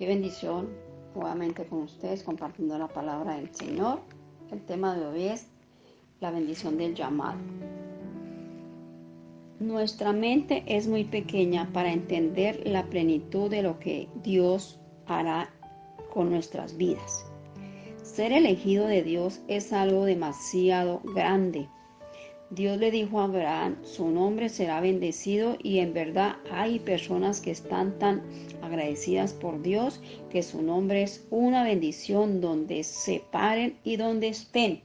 Qué bendición nuevamente con ustedes compartiendo la palabra del Señor. El tema de hoy es la bendición del llamado. Nuestra mente es muy pequeña para entender la plenitud de lo que Dios hará con nuestras vidas. Ser elegido de Dios es algo demasiado grande. Dios le dijo a Abraham, su nombre será bendecido, y en verdad hay personas que están tan agradecidas por Dios que su nombre es una bendición donde se paren y donde estén.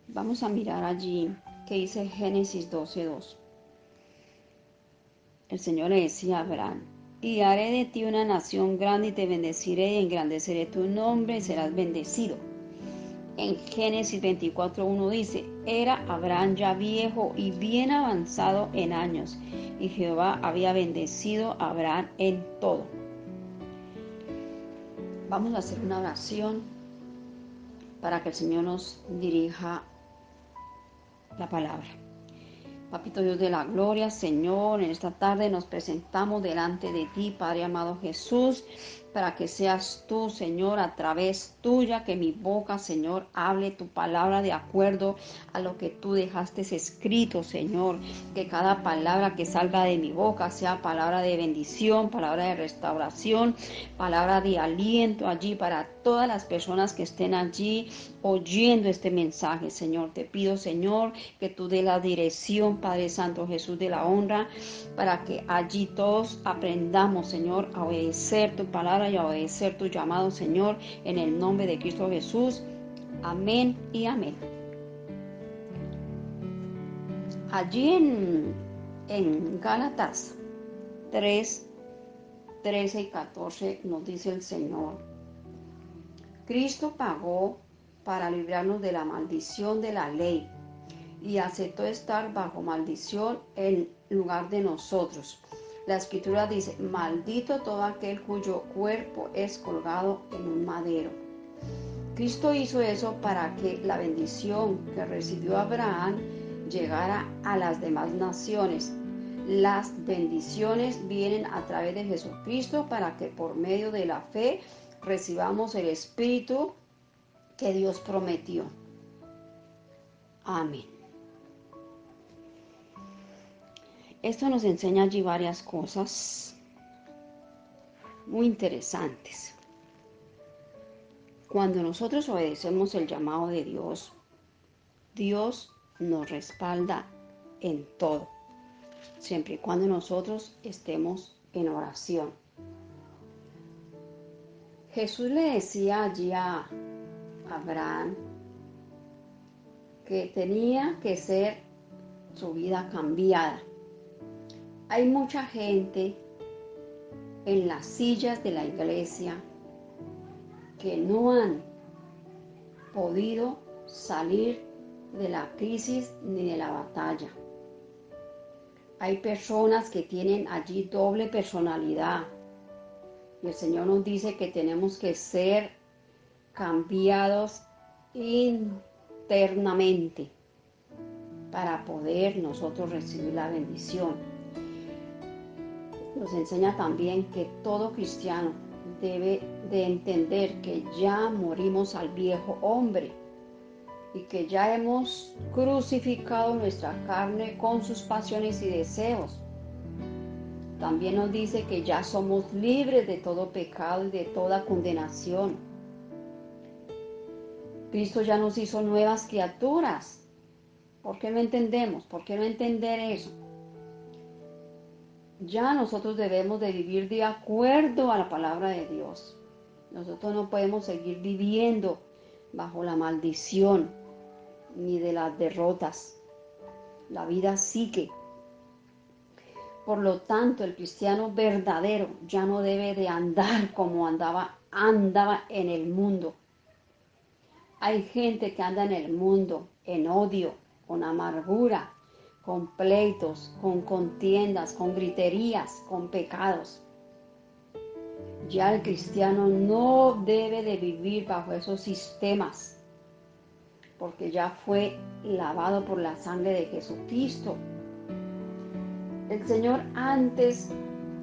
Vamos a mirar allí que dice Génesis 12:2. El Señor le decía a Abraham, y haré de ti una nación grande y te bendeciré y engrandeceré tu nombre y serás bendecido. En Génesis 24:1 dice, era Abraham ya viejo y bien avanzado en años, y Jehová había bendecido a Abraham en todo. Vamos a hacer una oración para que el Señor nos dirija la palabra. Papito Dios de la gloria, Señor, en esta tarde nos presentamos delante de ti, Padre amado Jesús, para que seas tú, Señor, a través tuya, que mi boca, Señor, hable tu palabra de acuerdo a lo que tú dejaste escrito, Señor. Que cada palabra que salga de mi boca sea palabra de bendición, palabra de restauración, palabra de aliento allí para todas las personas que estén allí oyendo este mensaje, Señor. Te pido, Señor, que tú dé la dirección, Padre Santo Jesús de la honra, para que allí todos aprendamos, Señor, a obedecer tu palabra y a obedecer tu llamado, Señor, en el nombre de Cristo Jesús. Amén y amén. Allí en Gálatas 3, 13 y 14 nos dice el Señor, Cristo pagó para librarnos de la maldición de la ley y aceptó estar bajo maldición en lugar de nosotros. La Escritura dice, maldito todo aquel cuyo cuerpo es colgado en un madero. Cristo hizo eso para que la bendición que recibió Abraham llegara a las demás naciones. Las bendiciones vienen a través de Jesucristo para que por medio de la fe recibamos el Espíritu que Dios prometió. Amén. Esto nos enseña allí varias cosas muy interesantes. Cuando nosotros obedecemos el llamado de Dios, Dios nos respalda en todo, siempre y cuando nosotros estemos en oración. Jesús le decía allí a Abraham que tenía que ser su vida cambiada. Hay mucha gente en las sillas de la iglesia que no han podido salir de la crisis ni de la batalla. Hay personas que tienen allí doble personalidad y el Señor nos dice que tenemos que ser cambiados internamente para poder nosotros recibir la bendición. Nos enseña también que todo cristiano debe de entender que ya morimos al viejo hombre y que ya hemos crucificado nuestra carne con sus pasiones y deseos. También nos dice que ya somos libres de todo pecado y de toda condenación. Cristo ya nos hizo nuevas criaturas. ¿Por qué no entendemos? ¿Por qué no entender eso? Ya nosotros debemos de vivir de acuerdo a la palabra de Dios. Nosotros no podemos seguir viviendo bajo la maldición ni de las derrotas. La vida sigue. Por lo tanto, el cristiano verdadero ya no debe de andar como andaba en el mundo. Hay gente que anda en el mundo en odio, con amargura, con pleitos, con contiendas, con griterías, con pecados. Ya el cristiano no debe de vivir bajo esos sistemas, porque ya fue lavado por la sangre de Jesucristo. El Señor antes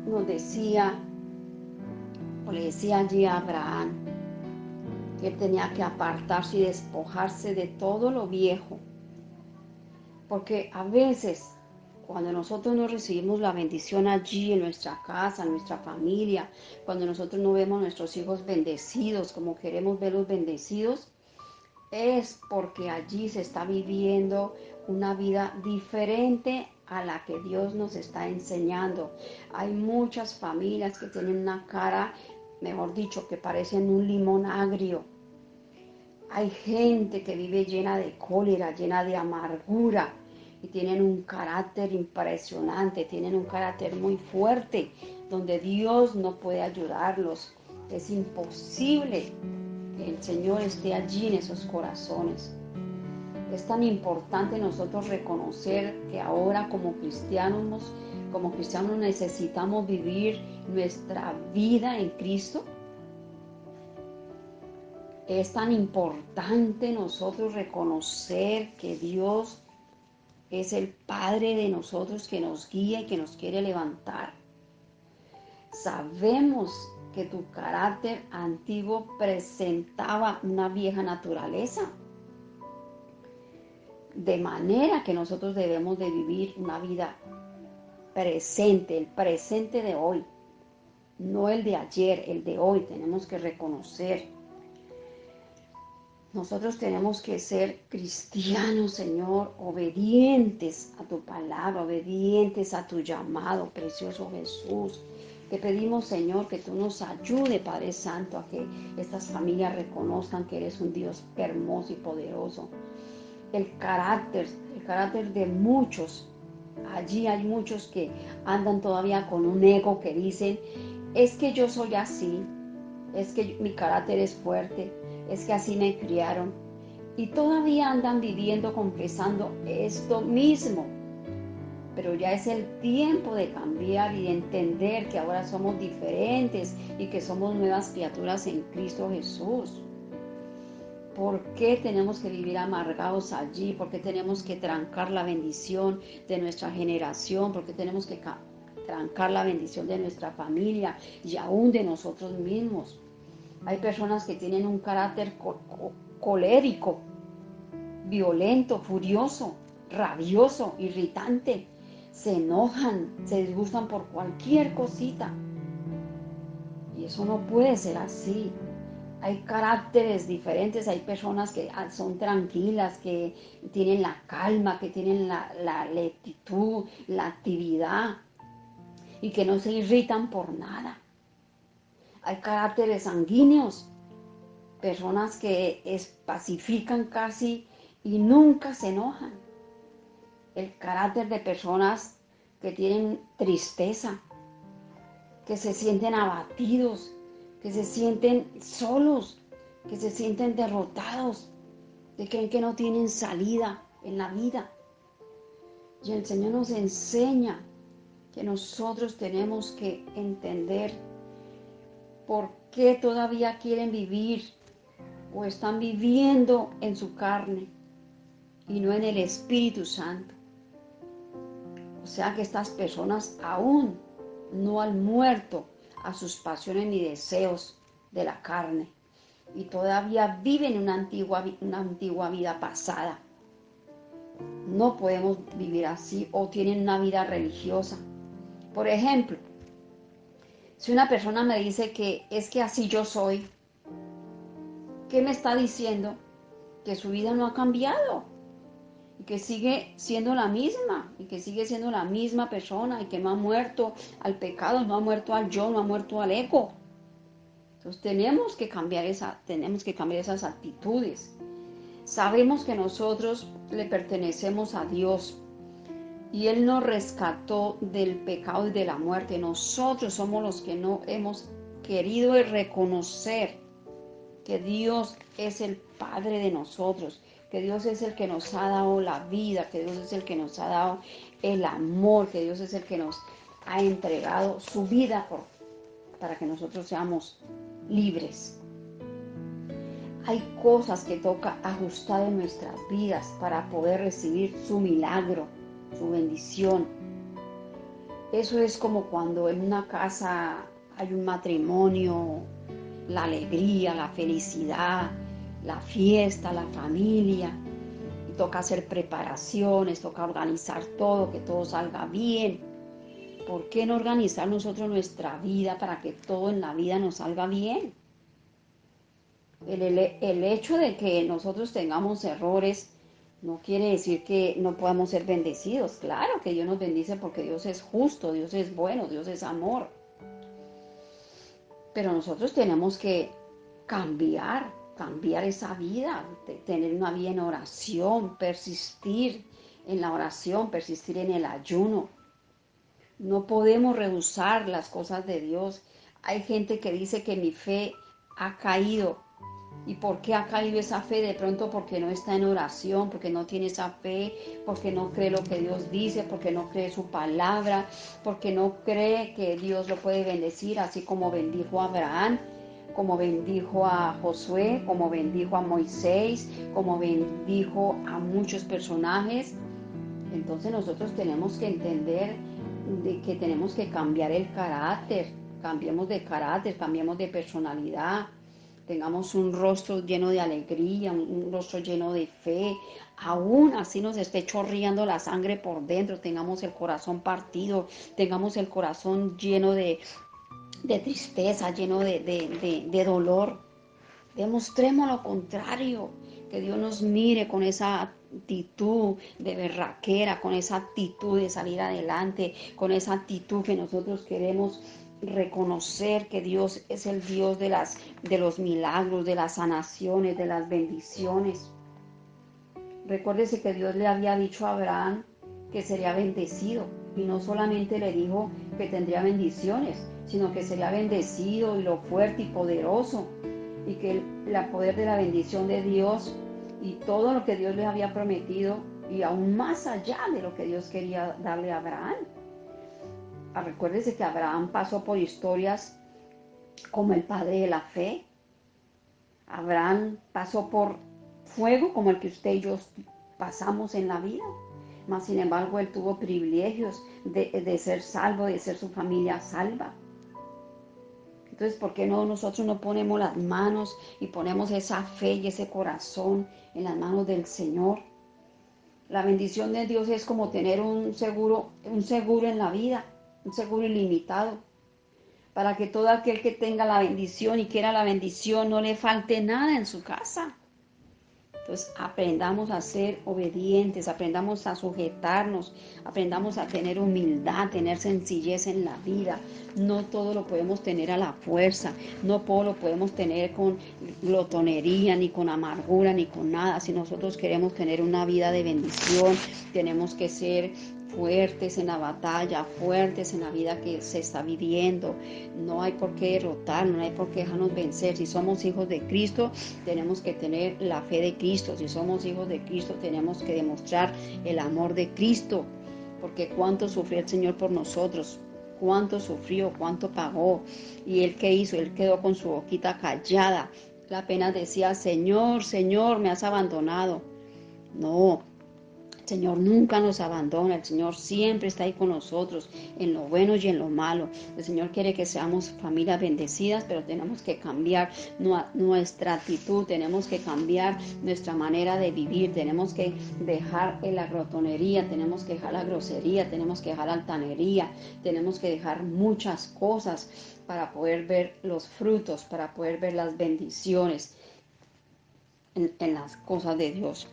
nos decía, o le decía allí a Abraham, que él tenía que apartarse y despojarse de todo lo viejo. Porque a veces, cuando nosotros no recibimos la bendición allí en nuestra casa, en nuestra familia, cuando nosotros no vemos a nuestros hijos bendecidos como queremos verlos bendecidos, es porque allí se está viviendo una vida diferente a la que Dios nos está enseñando. Hay muchas familias que tienen una cara, mejor dicho, que parecen un limón agrio. Hay gente que vive llena de cólera, llena de amargura y tienen un carácter impresionante, tienen un carácter muy fuerte, donde Dios no puede ayudarlos. Es imposible que el Señor esté allí en esos corazones. Es tan importante nosotros reconocer que ahora como cristianos necesitamos vivir nuestra vida en Cristo. Es tan importante nosotros reconocer que Dios es el Padre de nosotros, que nos guía y que nos quiere levantar. Sabemos que tu carácter antiguo presentaba una vieja naturaleza, de manera que nosotros debemos de vivir una vida presente, el presente de hoy, no el de ayer, el de hoy. Tenemos que reconocer. Nosotros tenemos que ser cristianos, Señor, obedientes a tu palabra, obedientes a tu llamado, precioso Jesús. Te pedimos, Señor, que tú nos ayude, Padre Santo, a que estas familias reconozcan que eres un Dios hermoso y poderoso. El carácter de muchos, allí hay muchos que andan todavía con un ego que dicen, es que yo soy así, es que mi carácter es fuerte, es que así me criaron. Y todavía andan viviendo, confesando esto mismo. Pero ya es el tiempo de cambiar y de entender que ahora somos diferentes y que somos nuevas criaturas en Cristo Jesús. ¿Por qué tenemos que vivir amargados allí? ¿Por qué tenemos que trancar la bendición de nuestra generación? ¿Por qué tenemos que trancar la bendición de nuestra familia y aún de nosotros mismos? Hay personas que tienen un carácter colérico, violento, furioso, rabioso, irritante. Se enojan, se disgustan por cualquier cosita. Y eso no puede ser así. Hay caracteres diferentes, hay personas que son tranquilas, que tienen la calma, que tienen la lentitud, la actividad y que no se irritan por nada. Hay caracteres sanguíneos, personas que pacifican casi y nunca se enojan. El carácter de personas que tienen tristeza, que se sienten abatidos, que se sienten solos, que se sienten derrotados, que creen que no tienen salida en la vida. Y el Señor nos enseña que nosotros tenemos que entender por qué todavía quieren vivir o están viviendo en su carne y no en el Espíritu Santo. O sea que estas personas aún no han muerto a sus pasiones ni deseos de la carne y todavía viven una antigua vida pasada. No podemos vivir así o tienen una vida religiosa. Por ejemplo, si una persona me dice que es que así yo soy, ¿qué me está diciendo? Que su vida no ha cambiado y que sigue siendo la misma y que sigue siendo la misma persona y que no ha muerto al pecado, no ha muerto al yo, no ha muerto al ego. Entonces tenemos que cambiar esas actitudes. Sabemos que nosotros le pertenecemos a Dios y Él nos rescató del pecado y de la muerte. Nosotros somos los que no hemos querido reconocer que Dios es el Padre de nosotros, que Dios es el que nos ha dado la vida, que Dios es el que nos ha dado el amor, que Dios es el que nos ha entregado su vida para que nosotros seamos libres. Hay cosas que toca ajustar en nuestras vidas para poder recibir su milagro, su bendición. Eso es como cuando en una casa hay un matrimonio, la alegría, la felicidad, la fiesta, la familia. Y toca hacer preparaciones, toca organizar todo, que todo salga bien. ¿Por qué no organizar nosotros nuestra vida para que todo en la vida nos salga bien? El hecho de que nosotros tengamos errores no quiere decir que no podamos ser bendecidos. Claro que Dios nos bendice porque Dios es justo, Dios es bueno, Dios es amor. Pero nosotros tenemos que cambiar esa vida, tener una vida en oración, persistir en la oración, persistir en el ayuno. No podemos rehusar las cosas de Dios. Hay gente que dice que mi fe ha caído. ¿Y por qué ha caído esa fe? De pronto porque no está en oración, porque no tiene esa fe, porque no cree lo que Dios dice, porque no cree su palabra, porque no cree que Dios lo puede bendecir, así como bendijo a Abraham, como bendijo a Josué, como bendijo a Moisés, como bendijo a muchos personajes. Entonces nosotros tenemos que entender de que tenemos que cambiar el carácter, cambiemos de carácter, cambiemos de personalidad, tengamos un rostro lleno de alegría, un rostro lleno de fe, aún así nos esté chorreando la sangre por dentro, tengamos el corazón partido, tengamos el corazón lleno de tristeza, lleno de dolor. Demostremos lo contrario, que Dios nos mire con esa actitud de berraquera, con esa actitud de salir adelante, con esa actitud que nosotros queremos reconocer que Dios es el Dios de los milagros, de las sanaciones, de las bendiciones. Recuérdese que Dios le había dicho a Abraham que sería bendecido, y no solamente le dijo que tendría bendiciones, sino que sería bendecido y lo fuerte y poderoso, y que el poder de la bendición de Dios y todo lo que Dios le había prometido, y aún más allá de lo que Dios quería darle a Abraham. Recuérdese que Abraham pasó por historias como el padre de la fe. Abraham pasó por fuego como el que usted y yo pasamos en la vida. Mas sin embargo, él tuvo privilegios de ser salvo, de ser su familia salva. Entonces, ¿por qué no nosotros no ponemos las manos y ponemos esa fe y ese corazón en las manos del Señor? La bendición de Dios es como tener un seguro en la vida, un seguro ilimitado, para que todo aquel que tenga la bendición y quiera la bendición no le falte nada en su casa. Entonces aprendamos a ser obedientes, aprendamos a sujetarnos, aprendamos a tener humildad, tener sencillez en la vida. No todo lo podemos tener a la fuerza, no todo lo podemos tener con glotonería, ni con amargura, ni con nada. Si nosotros queremos tener una vida de bendición, tenemos que ser fuertes en la batalla, fuertes en la vida que se está viviendo. No hay por qué derrotar, no hay por qué dejarnos vencer. Si somos hijos de Cristo, tenemos que tener la fe de Cristo. Si somos hijos de Cristo, tenemos que demostrar el amor de Cristo. Porque cuánto sufrió el Señor por nosotros, cuánto sufrió, cuánto pagó. Y Él, ¿qué hizo? Él quedó con su boquita callada. Él apenas decía: Señor, Señor, me has abandonado. No, el Señor nunca nos abandona, el Señor siempre está ahí con nosotros, en lo bueno y en lo malo. El Señor quiere que seamos familias bendecidas, pero tenemos que cambiar nuestra actitud, tenemos que cambiar nuestra manera de vivir, tenemos que dejar la glotonería, tenemos que dejar la grosería, tenemos que dejar la altanería, tenemos que dejar muchas cosas para poder ver los frutos, para poder ver las bendiciones en las cosas de Dios.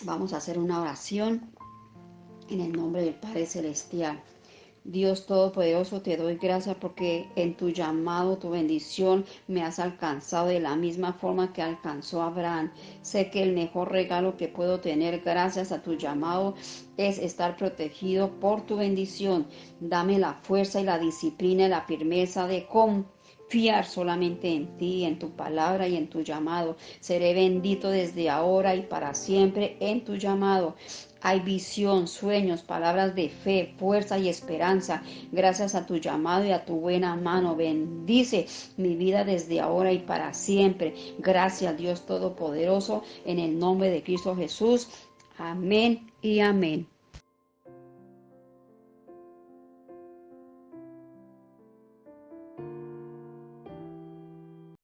Vamos a hacer una oración en el nombre del Padre Celestial. Dios Todopoderoso, te doy gracias porque en tu llamado, tu bendición me has alcanzado de la misma forma que alcanzó a Abraham. Sé que el mejor regalo que puedo tener gracias a tu llamado es estar protegido por tu bendición. Dame la fuerza y la disciplina y la firmeza de confiar solamente en ti, en tu palabra y en tu llamado. Seré bendito desde ahora y para siempre en tu llamado. Hay visión, sueños, palabras de fe, fuerza y esperanza. Gracias a tu llamado y a tu buena mano. Bendice mi vida desde ahora y para siempre. Gracias, Dios Todopoderoso, en el nombre de Cristo Jesús. Amén y amén.